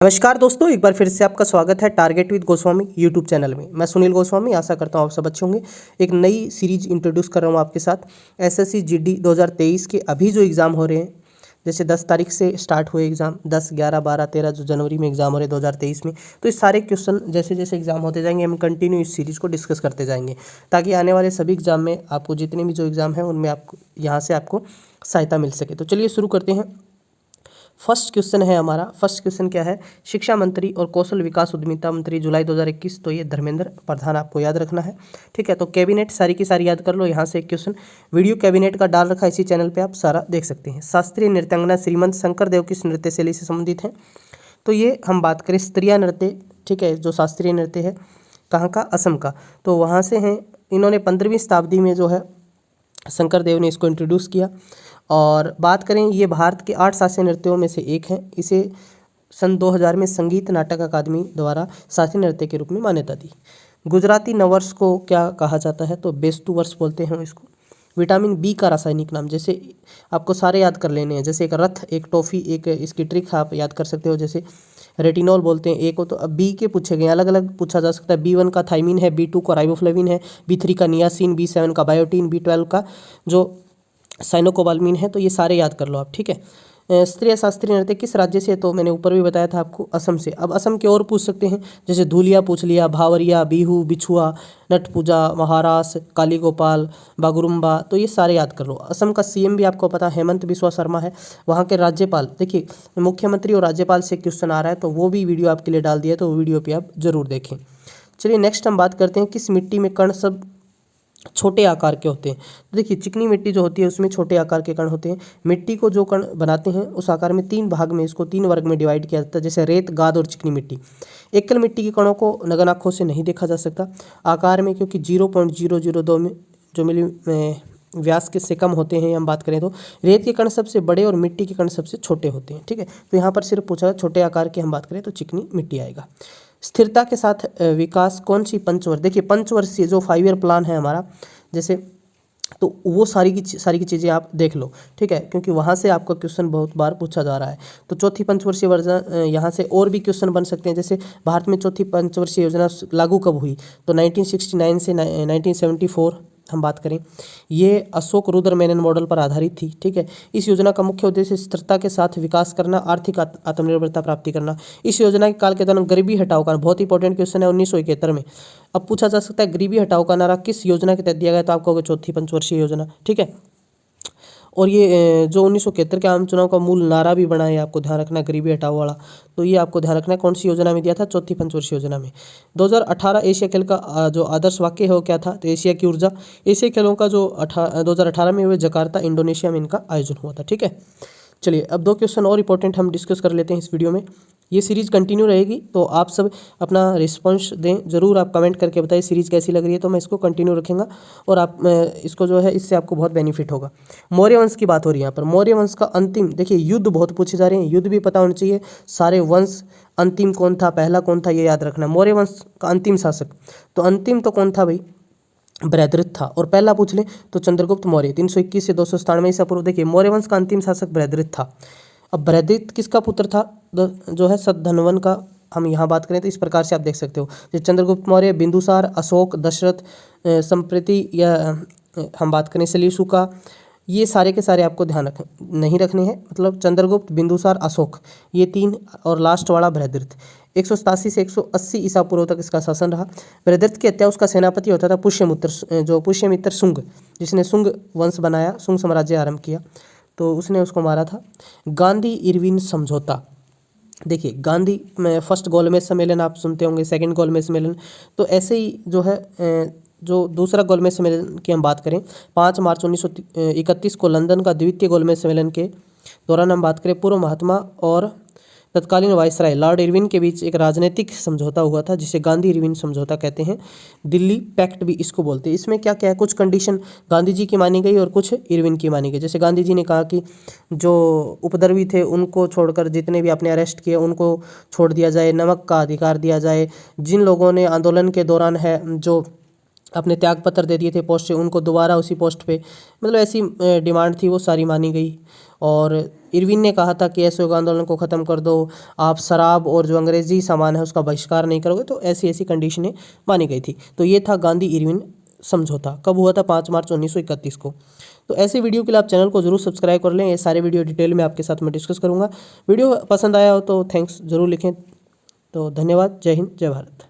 नमस्कार दोस्तों, एक बार फिर से आपका स्वागत है target with Goswami YouTube channel में। मैं सुनील गोस्वामी आशा करता हूँ आप सब अच्छे होंगे। एक नई सीरीज इंट्रोड्यूस कर रहा हूँ आपके साथ। एसएससी जीडी 2023 के अभी जो एग्ज़ाम हो रहे हैं, जैसे 10 तारीख से स्टार्ट हुए एग्ज़ाम, 10, 11, 12, 13 जो जनवरी में एग्ज़ाम हो रहे हैं 2023 में, तो इस सारे क्वेश्चन जैसे जैसे एग्ज़ाम होते जाएंगे हम कंटिन्यू इस सीरीज़ को डिस्कस करते जाएंगे, ताकि आने वाले सभी एग्ज़ाम में आपको जितने भी जो एग्ज़ाम हैं उनमें आपको यहाँ से आपको सहायता मिल सके। तो चलिए शुरू करते हैं। फर्स्ट क्वेश्चन है हमारा। फर्स्ट क्वेश्चन क्या है? शिक्षा मंत्री और कौशल विकास उद्यमिता मंत्री जुलाई 2021, तो ये धर्मेंद्र प्रधान आपको याद रखना है। ठीक है, तो कैबिनेट सारी की सारी याद कर लो। यहाँ से एक क्वेश्चन वीडियो कैबिनेट का डाल रखा है इसी चैनल पे, आप सारा देख सकते हैं। शास्त्रीय नृत्यांगना श्रीमंत शंकर देव किस नृत्य शैली से संबंधित है? तो ये हम बात करें स्त्रिया नृत्य, ठीक है, जो शास्त्रीय नृत्य है, कहाँ का? असम का। तो वहाँ से हैं। इन्होंने 15वीं शताब्दी में जो है शंकर देव ने इसको इंट्रोड्यूस किया। और बात करें, ये भारत के 8 शास्त्रीय नृत्यों में से एक है। इसे सन 2000 में संगीत नाटक अकादमी द्वारा शास्त्रीय नृत्य के रूप में मान्यता दी। गुजराती नववर्ष को क्या कहा जाता है? तो बेस्तु वर्ष बोलते हैं इसको। विटामिन बी का रासायनिक नाम, जैसे आपको सारे याद कर लेने हैं, जैसे एक रथ, एक टॉफ़ी, एक इसकी ट्रिक आप याद कर सकते हो, जैसे रेटिनॉल बोलते हैं एक हो। तो अब बी के पूछे गए, अलग अलग पूछा जा सकता है। B1 का थाइमिन है, B2 का राइबोफ्लेविन है, B3 का नियासिन, B7 का बायोटीन, B12 का जो साइनोकोबाल्मीन है। तो ये सारे याद कर लो आप, ठीक है। स्त्रीय शास्त्रीय नृत्य किस राज्य से है? तो मैंने ऊपर भी बताया था आपको, असम से। अब असम के और पूछ सकते हैं, जैसे धूलिया पूछ लिया, भावरिया, बिहू, बिछुआ, नट पूजा, महारास, काली गोपाल, बागुरुम्बा, तो ये सारे याद कर लो। असम का सीएम भी आपको पता है, हेमंत बिस्वा शर्मा है। वहाँ के राज्यपाल, देखिए मुख्यमंत्री और राज्यपाल से क्वेश्चन आ रहा है, तो वो भी वीडियो आपके लिए डाल दिया है, तो वो वीडियो पर आप जरूर देखें। चलिए नेक्स्ट हम बात करते हैं, किस मिट्टी में कण सब छोटे आकार के होते हैं? तो देखिए चिकनी मिट्टी जो होती है उसमें छोटे आकार के कण होते हैं। मिट्टी को जो कण बनाते हैं उस आकार में 3 भाग में, इसको 3 वर्ग में डिवाइड किया जाता है, जैसे रेत, गाद और चिकनी मिट्टी। एकल मिट्टी के कणों को नग्न आँखों से नहीं देखा जा सकता आकार में, क्योंकि 0.002 में जो मिली व्यास के से कम होते हैं। हम बात करें तो रेत के कण सबसे बड़े और मिट्टी के कण सबसे छोटे होते हैं, ठीक है। तो यहाँ पर सिर्फ पूछा छोटे आकार की हम बात करें तो चिकनी मिट्टी आएगा। स्थिरता के साथ विकास कौन सी पंचवर्ष? देखिए पंचवर्षीय जो 5 ईयर प्लान है हमारा, जैसे, तो वो सारी की चीज़ें आप देख लो, ठीक है, क्योंकि वहाँ से आपका क्वेश्चन बहुत बार पूछा जा रहा है। तो चौथी पंचवर्षीय वर्जन, यहाँ से और भी क्वेश्चन बन सकते हैं, जैसे भारत में चौथी पंचवर्षीय योजना लागू कब हुई? तो 1969 से 1974 हम बात करें, ये अशोक रुद्र मेनन मॉडल पर आधारित थी, ठीक है। इस योजना का मुख्य उद्देश्य स्थिरता के साथ विकास करना, आर्थिक आत्मनिर्भरता प्राप्ति करना। इस योजना के काल के दौरान गरीबी हटाओ का बहुत इंपॉर्टेंट क्वेश्चन है 1971 में। अब पूछा जा सकता है गरीबी हटाओ का नारा किस योजना के तहत दिया गया? तो आपको होगा चौथी पंचवर्षीय योजना, ठीक है। और ये जो 1971 के आम चुनाव का मूल नारा भी बना है, आपको ध्यान रखना, गरीबी हटाओ वाला। तो ये आपको ध्यान रखना है, कौन सी योजना में दिया था? चौथी पंचवर्षीय योजना में। 2018 एशिया खेल का जो आदर्श वाक्य है वो क्या था? तो एशिया की ऊर्जा। एशिया खेलों का जो 2018 में हुए जकार्ता इंडोनेशिया में इनका आयोजन हुआ था, ठीक है। चलिए अब 2 क्वेश्चन और इंपॉर्टेंट हम डिस्कस कर लेते हैं इस वीडियो में। ये सीरीज़ कंटिन्यू रहेगी, तो आप सब अपना रिस्पॉन्स दें ज़रूर। आप कमेंट करके बताइए सीरीज़ कैसी लग रही है, तो मैं इसको कंटिन्यू रखूँगा और आप इसको जो है इससे आपको बहुत बेनिफिट होगा। मौर्य वंश की बात हो रही है यहाँ पर। मौर्य वंश का अंतिम, देखिए युद्ध बहुत पूछे जा रहे हैं, युद्ध भी पता होना चाहिए, सारे वंश। अंतिम कौन था, पहला कौन था, ये याद रखना। मौर्य वंश का अंतिम शासक, तो अंतिम तो कौन था भाई? बृहद्रथ था। और पहला पूछ लें तो चंद्रगुप्त मौर्य 321 से 297 ईसा पूर्व। देखिए मौर्य वंश का अंतिम शासक बृहद्रथ था। अब बृहद्रथ किसका पुत्र था? जो है सतधनवन का। हम यहाँ बात करें तो इस प्रकार से आप देख सकते हो, जैसे चंद्रगुप्त मौर्य, बिंदुसार, अशोक, दशरथ, संप्रति, या हम बात करें सलीशुका, ये सारे के सारे आपको ध्यान नहीं रखने हैं। मतलब चंद्रगुप्त, बिंदुसार, अशोक, ये 3, और लास्ट वाला बृहद्रथ। 187 से 180 ईसा पूर्व तक इसका शासन रहा। बृहद्रथ की हत्या उसका सेनापति होता था पुष्यमित्र शुंग, जिसने शुंग वंश बनाया, शुंग साम्राज्य आरंभ किया, तो उसने उसको मारा था। गांधी इरविन समझौता, देखिए गांधी में फर्स्ट गोलमेज सम्मेलन आप सुनते होंगे, सेकंड गोलमेज सम्मेलन, तो ऐसे ही जो है जो दूसरा गोलमेज सम्मेलन की हम बात करें, 5 मार्च 1931 को लंदन का द्वितीय गोलमेज सम्मेलन के दौरान हम बात करें, पूर्व महात्मा और तत्कालीन वायसराय लॉर्ड इरविन के बीच एक राजनीतिक समझौता हुआ था, जिसे गांधी इरविन समझौता कहते हैं। दिल्ली पैक्ट भी इसको बोलते हैं। इसमें क्या क्या है, कुछ कंडीशन गांधी जी की मानी गई और कुछ इरविन की मानी गई। जैसे गांधी जी ने कहा कि जो उपद्रवी थे उनको छोड़कर जितने भी आपने अरेस्ट किए उनको छोड़ दिया जाए, नमक का अधिकार दिया जाए, जिन लोगों ने आंदोलन के दौरान है जो अपने त्यागपत्र दे दिए थे पोस्ट से, उनको दोबारा उसी पोस्ट पे, मतलब ऐसी डिमांड थी वो सारी मानी गई। और इरविन ने कहा था कि असहयोग आंदोलन को ख़त्म कर दो, आप शराब और जो अंग्रेज़ी सामान है उसका बहिष्कार नहीं करोगे, तो ऐसी ऐसी कंडीशनें मानी गई थी। तो ये था गांधी इरविन समझौता। कब हुआ था? 5 मार्च 1931 को। तो ऐसे वीडियो के लिए आप चैनल को जरूर सब्सक्राइब कर लें। ये सारे वीडियो डिटेल में आपके साथ में डिस्कस करूंगा। वीडियो पसंद आया हो तो थैंक्स जरूर लिखें। तो धन्यवाद। जय हिंद, जय भारत।